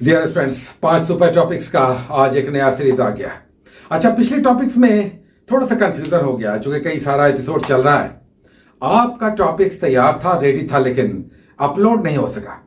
Dear friends, 5 super topics का आज एक नया सीरीज आ गया। अच्छा, पिछले टॉपिक्स में थोड़ा सा कंफ्यूजन हो गया क्योंकि कई सारा एपिसोड चल रहा है। आपका टॉपिक्स तैयार था, रेडी था, लेकिन अपलोड नहीं हो सका।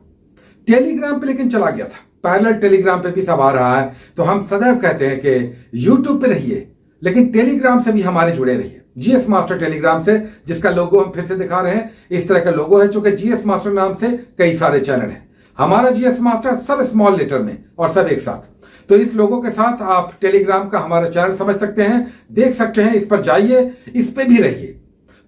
टेलीग्राम पे लेकिन चला गया था, पैरेलल टेलीग्राम पे भी सब आ रहा है। तो हम सदैव कहते हैं कि यूट्यूब पे रहिए लेकिन टेलीग्राम से भी हमारे जुड़े रहिए। जीएस मास्टर टेलीग्राम से, जिसका लोगो हम फिर से दिखा रहे हैं, इस तरह का लोगो है चूंकि जीएस मास्टर नाम से कई सारे चैनल हैं। हमारा जीएस मास्टर सब स्मॉल लेटर में और सब एक साथ। तो इस लोगों के साथ आप टेलीग्राम का हमारा चैनल समझ सकते हैं, देख सकते हैं, इस पर जाइए, इस पे भी रहिए।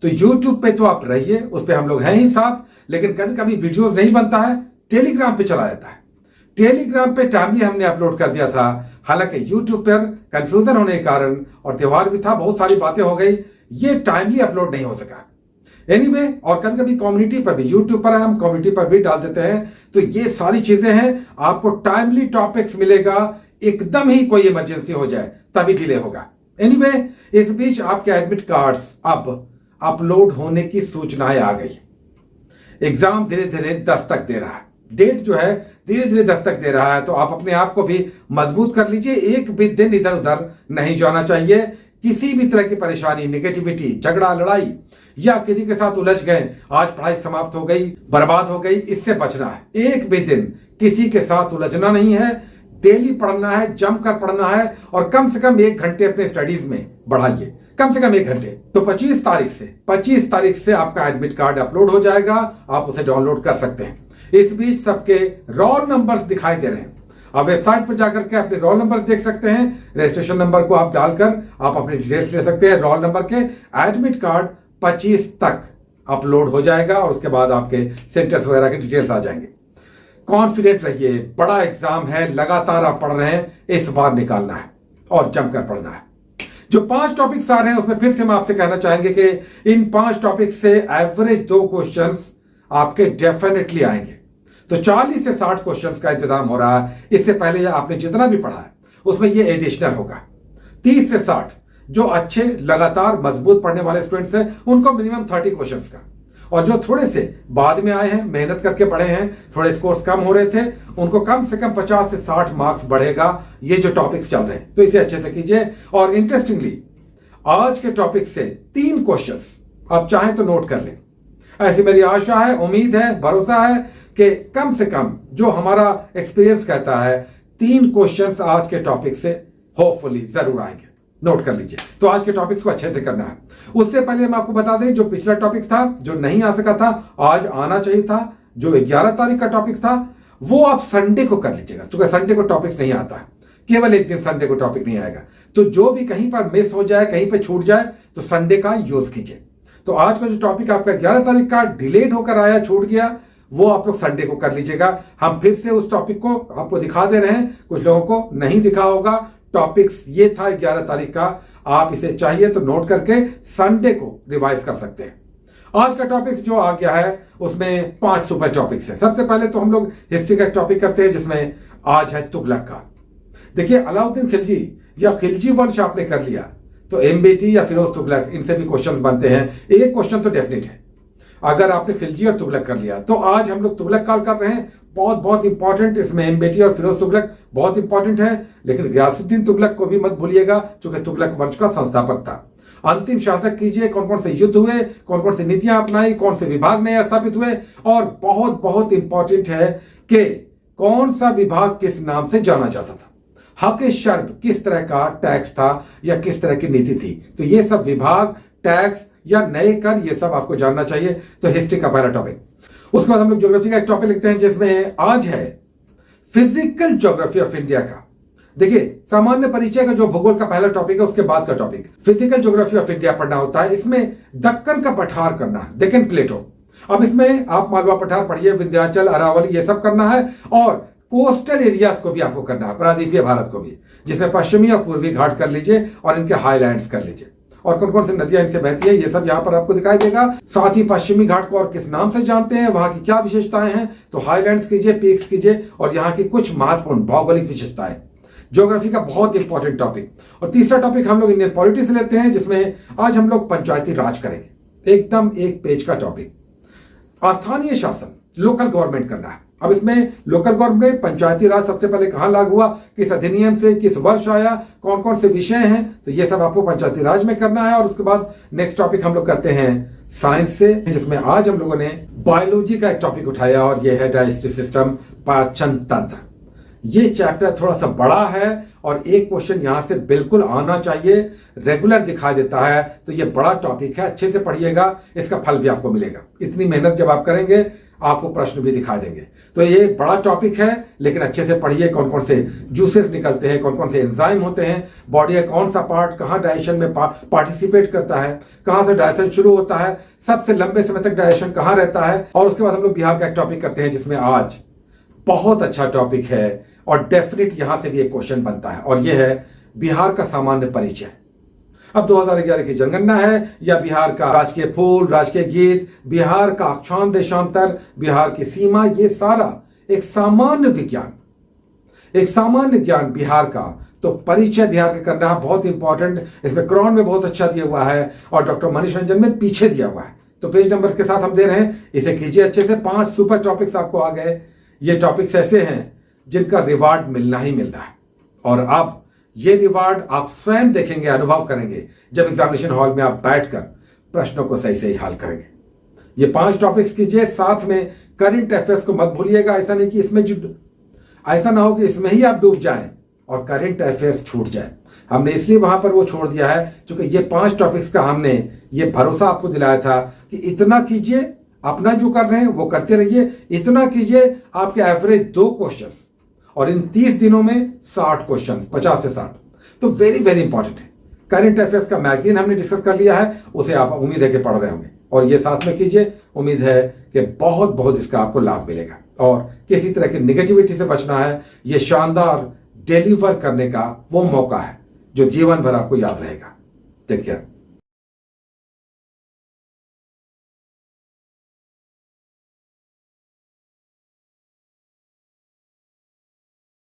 तो यूट्यूब पे तो आप रहिए, उस पे हम लोग हैं ही साथ, लेकिन कभी कभी वीडियोस नहीं बनता है, टेलीग्राम पे चला जाता है। टेलीग्राम पे टाइमली हमने अपलोड कर दिया था, हालांकि यूट्यूब पर कंफ्यूजन होने के कारण और त्योहार भी था, बहुत सारी बातें हो गई, ये टाइमली अपलोड नहीं हो सका। एनीवे, और कभी कभी कम्युनिटी पर भी, यूट्यूब पर हम कम्युनिटी पर भी डाल देते हैं। तो ये सारी चीजें हैं, आपको टाइमली टॉपिक्स मिलेगा, एकदम ही कोई इमरजेंसी हो जाए तभी डिले होगा। एनीवे, इस बीच आपके एडमिट कार्ड्स अब अपलोड होने की सूचनाएं आ गई। एग्जाम धीरे धीरे दस्तक दे रहा है, डेट जो है धीरे धीरे दस्तक दे रहा है। तो आप अपने आप को भी मजबूत कर लीजिए, एक भी दिन इधर उधर नहीं जाना चाहिए। किसी भी तरह की परेशानी, नेगेटिविटी, झगड़ा, लड़ाई या किसी के साथ उलझ गए, आज पढ़ाई समाप्त हो गई, बर्बाद हो गई, इससे बचना है। एक भी दिन किसी के साथ उलझना नहीं है, डेली पढ़ना है, जमकर पढ़ना है और कम से कम 1 घंटे अपने स्टडीज में बढ़ाइए, कम से कम 1 घंटे। तो 25 तारीख से आपका एडमिट कार्ड अपलोड हो जाएगा, आप उसे डाउनलोड कर सकते हैं। इस बीच सबके रोल नंबर्स दिखाई दे रहे हैं। आप वेबसाइट पर जाकर के अपने रोल नंबर देख सकते हैं, रजिस्ट्रेशन नंबर को आप डालकर आप अपनी डिटेल्स ले सकते हैं रोल नंबर के। एडमिट कार्ड 25 तक अपलोड हो जाएगा और उसके बाद आपके सेंटर्स वगैरह के डिटेल्स आ जाएंगे। कॉन्फिडेंट रहिए, बड़ा एग्जाम है, लगातार आप पढ़ रहे हैं, इस बार निकालना है और जमकर पढ़ना है। जो 5 टॉपिक्स आ रहे हैं उसमें फिर से हम आपसे कहना चाहेंगे कि इन 5 टॉपिक्स से एवरेज 2 क्वेश्चंस आपके डेफिनेटली आएंगे। तो 40 से 60 क्वेश्चंस का इंतजाम हो रहा है। इससे पहले आपने जितना भी पढ़ा है उसमें ये एडिशनल होगा। 30 से 60 जो अच्छे लगातार मजबूत पढ़ने वाले स्टूडेंट्स हैं उनको मिनिमम 30 क्वेश्चंस का, और जो थोड़े से बाद में आए हैं, मेहनत करके पढ़े हैं, थोड़े स्कोर्स कम हो रहे थे, उनको कम से कम 50 से 60 मार्क्स बढ़ेगा। ये जो टॉपिक्स चल रहे हैं तो इसे अच्छे से कीजिए। और इंटरेस्टिंगली आज के टॉपिक से 3 क्वेश्चंस आप चाहें तो नोट कर लें। ऐसी मेरी आशा है, उम्मीद है, भरोसा है कि कम से कम जो हमारा एक्सपीरियंस कहता है 3 क्वेश्चंस आज के टॉपिक से होपफुली जरूर आएंगे। नोट कर लीजिए। तो आज के टॉपिक्स को अच्छे से करना है। उससे पहले हम आपको बता दें, जो पिछला टॉपिक था, जो नहीं आ सका था, आज आना चाहिए था, जो 11 तारीख का टॉपिक था, वो आप संडे को कर लीजिएगा क्योंकि संडे को टॉपिक्स नहीं आता है, केवल एक दिन संडे को टॉपिक नहीं आएगा। तो जो भी कहीं पर मिस हो जाए, कहीं पर छूट जाए, तो संडे का यूज कीजिए। तो आज का जो टॉपिक आपका 11 तारीख का डिलेड होकर आया, छूट गया, वो आप लोग संडे को कर लीजिएगा। हम फिर से उस टॉपिक को आपको दिखा दे रहे हैं, कुछ लोगों को नहीं दिखा होगा। टॉपिक्स ये था 11 तारीख का, आप इसे चाहिए तो नोट करके संडे को रिवाइज कर सकते हैं। आज का टॉपिक्स जो आ गया है उसमें 5 सुपर टॉपिक्स है। सबसे पहले तो हम लोग हिस्ट्री का टॉपिक करते हैं, जिसमें आज है तुगलक का। देखिए, अलाउद्दीन खिलजी या खिलजी वंश आपने कर लिया तो एमबेटी या फिरोज तुगलक, इनसे भी क्वेश्चंस बनते हैं। एक क्वेश्चन तो डेफिनेट है अगर आपने खिलजी और तुगलक कर लिया। तो आज हम लोग तुगलक काल कर रहे हैं, बहुत बहुत इंपॉर्टेंट। इसमें एमबेटी और फिरोज तुगलक बहुत इंपॉर्टेंट है, लेकिन गयासुद्दीन तुगलक को भी मत भूलिएगा क्योंकि तुगलक वंश का संस्थापक था। अंतिम शासक कीजिए, कौन कौन से युद्ध हुए, कौन कौन सी नीतियां अपनाई, कौन से विभाग नए स्थापित हुए, और बहुत बहुत इंपॉर्टेंट है कि कौन सा विभाग किस नाम से जाना जाता था, हक शर्ब किस तरह का टैक्स था या किस तरह की नीति थी। तो ये सब विभाग, टैक्स या नए कर, ये सब आपको जानना चाहिए। तो हिस्ट्री का पहला टॉपिक। उसके बाद हम लोग ज्योग्राफी का एक टॉपिक लिखते हैं, जिसमें आज है फिजिकल ज्योग्राफी ऑफ इंडिया का। देखिए, सामान्य परिचय का जो भूगोल का पहला टॉपिक है, उसके बाद का topic physical geography of India पढ़ना होता है। इसमें दक्कन का पठार करना है, डेक्कन प्लेटो। अब इसमें आप मालवा पठार पढ़िए, विंध्याचल, अरावली, ये सब करना है, और कोस्टल एरियाज को भी आपको करना है, प्रायद्वीपीय भारत को भी, जिसमें पश्चिमी और पूर्वी घाट कर लीजिए और इनके हाईलैंड्स कर लीजिए, और कौन कौन सी नदियां इनसे बहती है, ये सब यहां पर आपको दिखाई देगा। साथ ही पश्चिमी घाट को और किस नाम से जानते हैं, वहां की क्या विशेषताएं हैं, तो हाईलैंड्स कीजिए, पीक्स कीजिए, और यहाँ की कुछ महत्वपूर्ण भौगोलिक विशेषताएं। ज्योग्राफी का बहुत इंपॉर्टेंट टॉपिक। और तीसरा टॉपिक हम लोग इंडियन पॉलिटिक्स लेते हैं, जिसमें आज हम लोग पंचायती राज करेंगे। एकदम 1 पेज का टॉपिक। स्थानीय शासन, लोकल गवर्नमेंट करना है। अब इसमें लोकल गवर्नमेंट पंचायती राज सबसे पहले कहां लागू हुआ, किस अधिनियम से, किस वर्ष आया, कौन कौन से विषय हैं, तो ये सब आपको पंचायती राज में करना है। और उसके बाद नेक्स्ट टॉपिक हम लोग करते हैं साइंस से, जिसमें आज हम लोगों ने बायोलॉजी का एक टॉपिक उठाया और ये है डाइजेस्टिव सिस्टम, पाचन तंत्र। ये चैप्टर थोड़ा सा बड़ा है और एक क्वेश्चन यहां से बिल्कुल आना चाहिए, रेगुलर दिखाई देता है, तो ये बड़ा टॉपिक है, अच्छे से पढ़िएगा, इसका फल भी आपको मिलेगा। इतनी मेहनत जब आप करेंगे आपको प्रश्न भी दिखाई देंगे। तो ये बड़ा टॉपिक है, लेकिन अच्छे से पढ़िए, कौन कौन से जूसेस निकलते हैं, कौन कौन से एंजाइम होते हैं, बॉडी का कौन सा पार्ट कहाँ डाइजेशन में पार्टिसिपेट करता है, कहाँ से डाइजेशन शुरू होता है, सबसे लंबे समय तक डाइजेशन कहाँ रहता है। और उसके बाद हम लोग बिहार का एक टॉपिक करते हैं, जिसमें आज बहुत अच्छा टॉपिक है और डेफिनेट यहां से भी एक क्वेश्चन बनता है, और यह है बिहार का सामान्य परिचय। अब 2011 की जनगणना है, या बिहार का राजकीय फूल, राजकीय गीत, बिहार का अक्षांश देशांतर, बिहार की सीमा, ये सारा एक सामान्य विज्ञान, एक सामान्य ज्ञान बिहार का। तो परिचय बिहार का करना बहुत इंपॉर्टेंट, इसमें क्रॉन में बहुत अच्छा दिया हुआ है और डॉक्टर मनीष रंजन में पीछे दिया हुआ है। तो पेज नंबर के साथ हम दे रहे हैं, इसे कीजिए अच्छे से। 5 सुपर टॉपिक्स आपको आ गए। ये टॉपिक्स ऐसे हैं जिनका रिवार्ड मिलना ही मिलना है, और अब ये रिवार्ड आप स्वयं देखेंगे, अनुभव करेंगे जब एग्जामिनेशन हॉल में आप बैठकर प्रश्नों को सही सही हल करेंगे। ये 5 टॉपिक्स कीजिए, साथ में करंट अफेयर्स को मत भूलिएगा। ऐसा नहीं कि इसमें ऐसा ना हो कि इसमें ही आप डूब जाएं और करंट अफेयर्स छूट जाए। हमने इसलिए वहां पर वो छोड़ दिया है क्योंकि ये 5 टॉपिक्स का हमने ये भरोसा आपको दिलाया था कि इतना कीजिए, अपना जो कर रहे हैं वो करते रहिए, इतना कीजिए, आपके एवरेज 2 क्वेश्चंस, और इन 30 दिनों में 60 क्वेश्चन, 50 से 60, तो वेरी वेरी इंपॉर्टेंट है। करंट अफेयर्स का मैगजीन हमने डिस्कस कर लिया है, उसे आप उम्मीद है कि पढ़ रहे होंगे, और ये साथ में कीजिए। उम्मीद है कि बहुत बहुत इसका आपको लाभ मिलेगा, और किसी तरह की निगेटिविटी से बचना है। ये शानदार डिलीवर करने का वो मौका है जो जीवन भर आपको याद रहेगा। Take care.